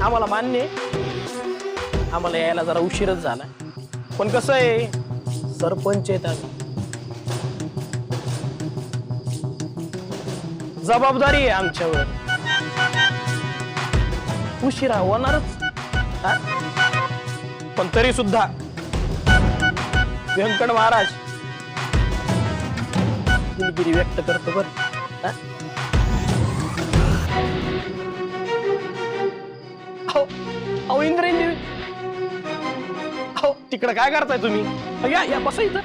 आम्हाला मान्य आहे, आम्हाला यायला जरा उशीरच झाला, पण कसं आहे सरपंच आहेत आम्ही, जबाबदारी आहे आमच्यावर, उशिरा होणारच हा? पण तरी सुद्धा व्यंकट महाराज दिलगिरी व्यक्त करतो बर. अहो इंद्रायणी देवी, अहो तिकडे काय करताय तुम्ही? या या बसा इथं.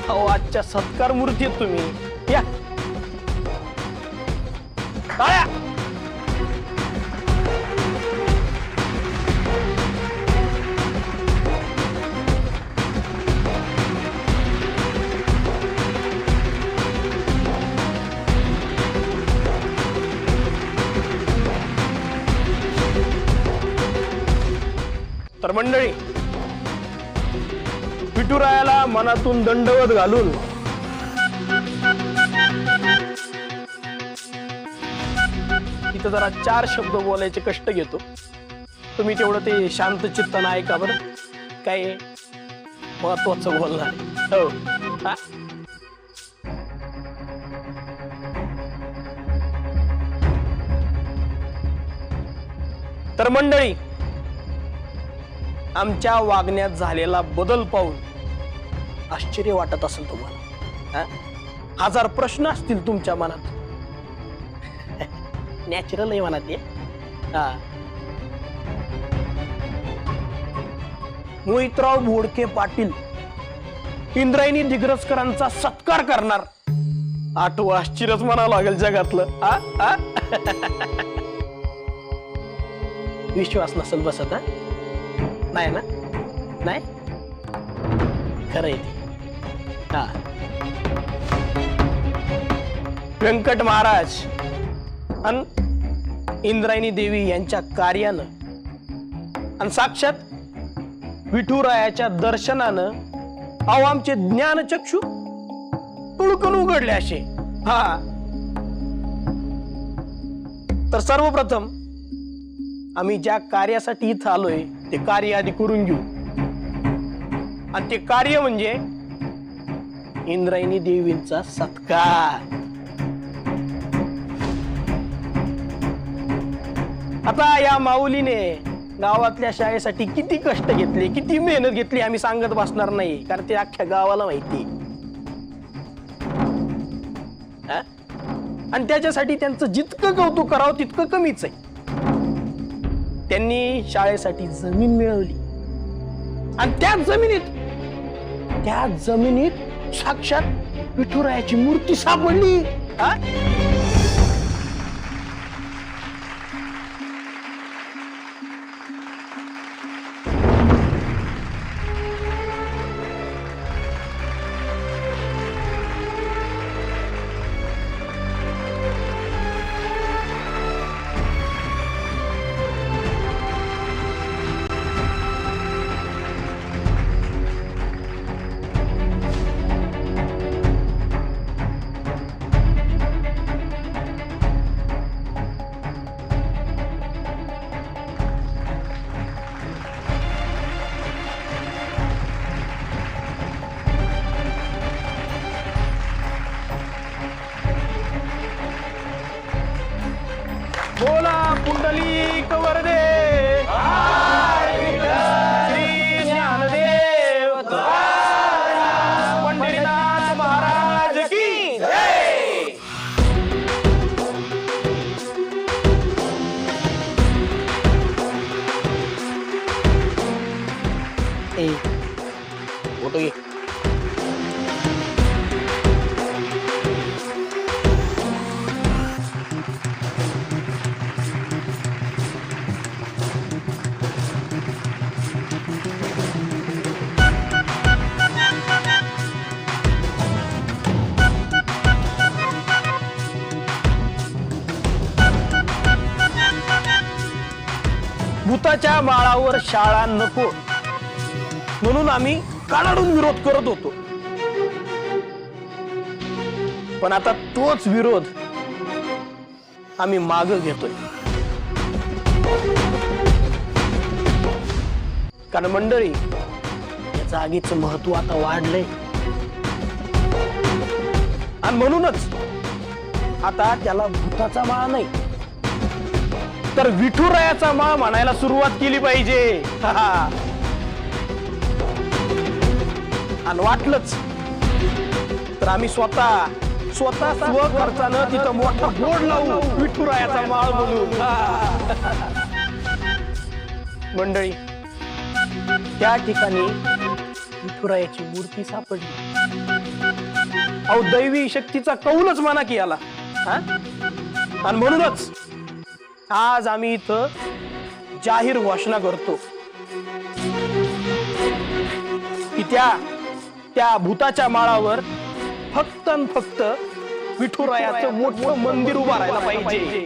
अहो आजच्या सत्कार मूर्ती आहेत तुम्ही, या टाळ्या. तर मंडळी, विठुरायाला मनातून दंडवत घालून इथं जरा 4 शब्द बोलायचे कष्ट घेतो. तुम्ही तेवढं ते शांत चित्तानं ऐका बरं, काय महत्वाचं बोलणार. हो हा? तर मंडळी, आमच्या वागण्यात झालेला बदल पाहून आश्चर्य वाटत असेल तुम्हाला. 1000 प्रश्न असतील तुमच्या मनात. नॅचरल आहे मनात हे. मोहितराव बोडके पाटील इंद्रायणी दिग्रसकरांचा सत्कार करणार, आठवं आश्चर्यच म्हणावं लागेल जगातलं. विश्वास नसेल बसत. नाही ना? नाही खरं आहे. हा, व्यंकट महाराज आणि इंद्रायणी देवी यांच्या कार्यानं आणि साक्षात विठुरायाच्या दर्शनानं अहो आमचे ज्ञानचक्षु तुळकन उघडले असे. हा, तर सर्वप्रथम आम्ही ज्या कार्यासाठी इथं आलोय ते कार्य आधी करून घेऊ, आणि ते कार्य म्हणजे इंद्रायणी देवींचा सत्कार. आता या माऊलीने गावातल्या शाळेसाठी किती कष्ट घेतले, किती मेहनत घेतली आम्ही सांगत बसणार नाही, कारण ते अख्ख्या गावाला माहिती. आणि त्याच्यासाठी त्यांचं जितकं कौतुक करावं तितकं कमीच आहे. त्यांनी शाळेसाठी जमीन मिळवली, आणि त्या जमिनीत साक्षात विठुरायाची मूर्ती सापडली. बोला पुंडलिक वरदे, श्री ज्ञानदेव पंढरीनाथ महाराज की जय. फोटो घे. भूताच्या माळावर शाळा नको म्हणून आम्ही काढून विरोध करत होतो. पण आता तोच विरोध आम्ही माग घेतोय. कारण मंडळी, या जागेचं महत्व आता वाढलंय आणि म्हणूनच आता त्याला भूताचा माळ नाही तर विठुरायाचा माळ म्हणायला सुरुवात केली पाहिजे. आणि वाटलंच तर आम्ही स्वतः खर्चानं तिथं मोठा बोर्ड लावू, विठुरायाचा माळ म्हणून. मंडळी, त्या ठिकाणी विठुरायाची मूर्ती सापडली. अहो, दैवी शक्तीचा कौलच म्हणा की याला. आणि म्हणूनच आज आम्ही इथं जाहीर घोषणा करतो की त्या भूताच्या माळावर फक्त आणि फक्त विठुरायाचं मोठं मंदिर उभं राहायला पाहिजे.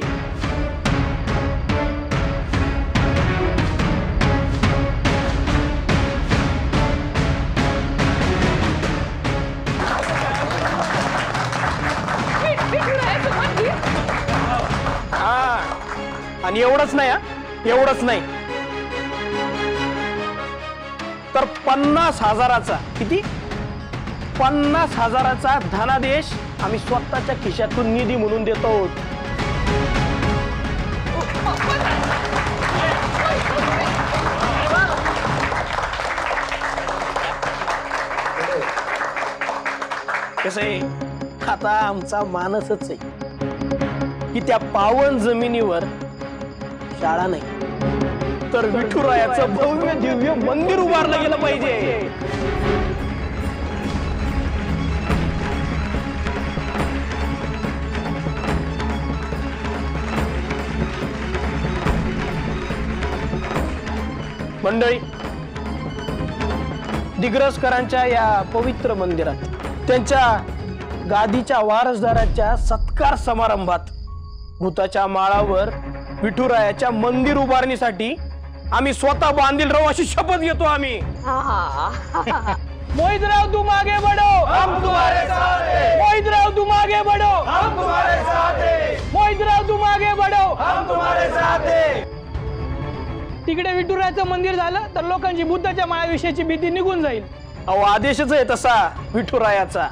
आणि एवढंच नाही तर 50,000चा किती 50,000चा धनादेश आम्ही स्वतःच्या खिशातून निधी म्हणून देतो. कसं आहे, आता आमचा मानसच आहे की त्या पावन जमिनीवर शाळा नाही तर विठुरायाचं भव्य दिव्य मंदिर उभारलं गेलं पाहिजे. मंडळी, दिग्रसकरांच्या या पवित्र मंदिरात त्यांच्या गादीच्या वारसदाराच्या सत्कार समारंभात भूताच्या माळावर विठुरायाच्या मंदिर उभारणीसाठी आम्ही स्वतः बांधील राहू अशी शपथ घेतो आम्ही. मोहितराव तुम आगे बढ़ो, हम तुम्हारे साथ हैं. मोहितराव तुम आगे बढ़ो, हम तुम्हारे साथ हैं. मोहितराव तुम आगे बढ़ो, हम तुम्हारे साथ हैं. तिकडे विठुरायाचं मंदिर झालं तर लोकांची बुद्धाच्या माळाविषयीची भीती निघून जाईल. अहो, आदेशच आहे तसा विठुरायाचा.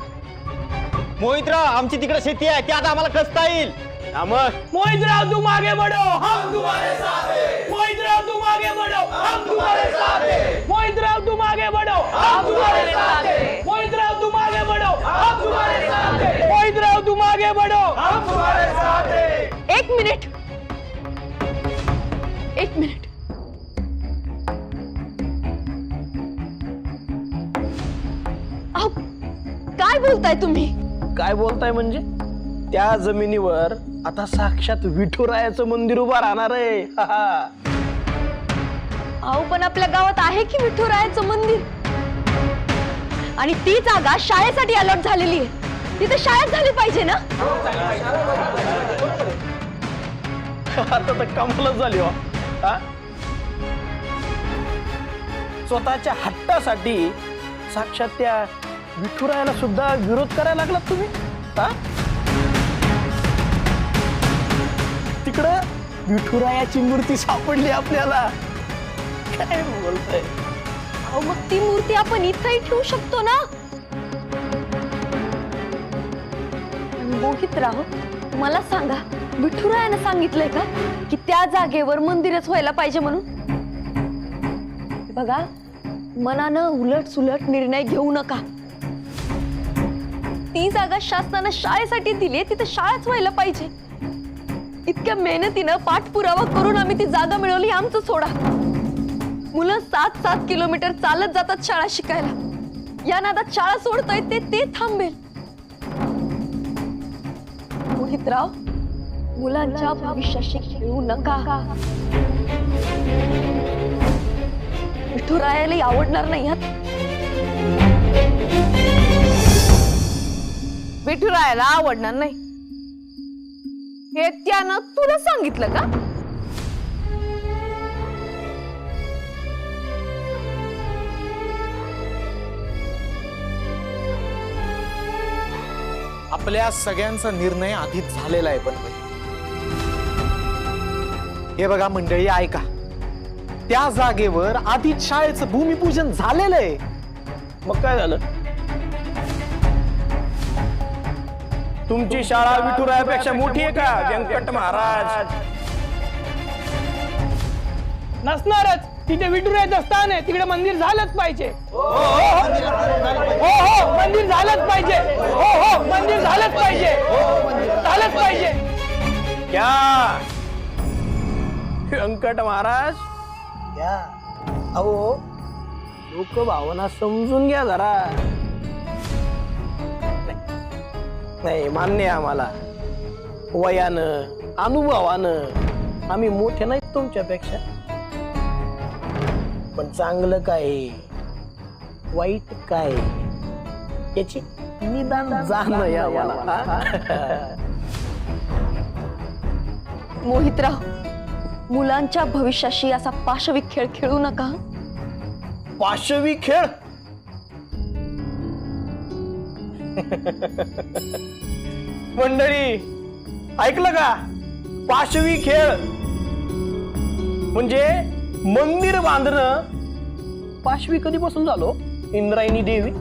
मोहितराव, आमची तिकडे शेती आहे, ती आता आम्हाला कसता येईल. मोहितराव तुम आगे बढ़ो, हम तुम्हारे साथ हैं. मोहितराव तुम आगे बढ़ो, हम तुम्हारे साथ हैं. मोहितराव तुम आगे बढ़ो, हम तुम्हारे साथ हैं. मोहितराव तुम आगे बढ़ो, हम तुम्हारे साथ हैं. मोहितराव तुम आगे बढ़ो, हम तुम्हारे साथ हैं. एक मिनिट. अहो, काय बोलताय तुम्ही? काय बोलताय म्हणजे? त्या जमिनीवर आता साक्षात विठुरायाचं मंदिर उभा राहणार आहे. अहो, पण आपल्या गावात आहे की विठुरायाचं मंदिर? आणि ती जागा शाळेसाठी अलॉट झालेली आहे. तिथे शाळेत झाली पाहिजे ना? आता तर कमालच झाली हो. स्वतःच्या हट्टासाठी साक्षात त्या विठुरायाला सुद्धा विरोध करायला लागलात तुम्ही. तिकडं विठुरायाची मूर्ती सापडली आपल्याला. काय बोलताय? अहो, मग ती मूर्ती आपण इथंही ठेवू शकतो ना? मोहितराव, मला सांगा, विठुरायानं सांगितलंय का की त्या जागेवर मंदिरच व्हायला पाहिजे म्हणून? बघा, मनानं उलट सुलट निर्णय घेऊ नका. ती जागा शासनानं शाळेसाठी दिली, तिथे शाळाच व्हायला पाहिजे. इतक्या मेहनतीनं पाठपुरावा करून आम्ही ती जागा मिळवली. आमचं सोडा, मुलं 7-7 किलोमीटर चालत जातात शाळा शिकायला. या नादात शाळा सोडता येते ते थांबेल. मोहितराव, मुलांच्या भविष्याशी खेळू नका. विठुरायाला आवडणार नाही. विठुरायाला आवडणार नाही हे त्यानं तुला सांगितलं का? आपल्या सगळ्यांचा निर्णय आधीच झालेला आहे. पण हे बघा मंडळी, ऐका, त्या जागेवर आधीच शाळेचं भूमिपूजन झालेलं आहे. मग काय झालं? तुमची शाळा विठुरायापेक्षा मोठी आहे का व्यंकट महाराज? नसणारच. तिथे विठुरायाचं स्थान आहे, तिकडे मंदिर झालंच पाहिजे. हो मंदिर झालंच पाहिजे. हो मंदिर झालंच पाहिजे. झालंच पाहिजे. क्या व्यंकट महाराज क्या? अहो, लोक भावना समजून घ्या जरा. नाही, मान्य आहे आम्हाला, वयानं अनुभवानं आम्ही मोठे नाहीत तुमच्यापेक्षा. पण चांगलं काय वाईट काय याची निदान जाणं आहे आम्हाला. मोहितराव, मुलांच्या भविष्याशी असा पाशवी खेळ खेळू नका. पाशवी खेळ? मंडळी ऐकलं का? पाशवी खेळ म्हणजे मंदिर बांधणं पाशवी कधीपासून झालो? इंद्रायणी देवी.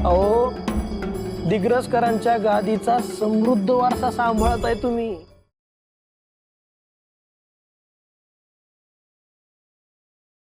अहो, दिग्रसकरांच्या गादीचा समृद्ध वारसा सांभाळताय तुम्ही.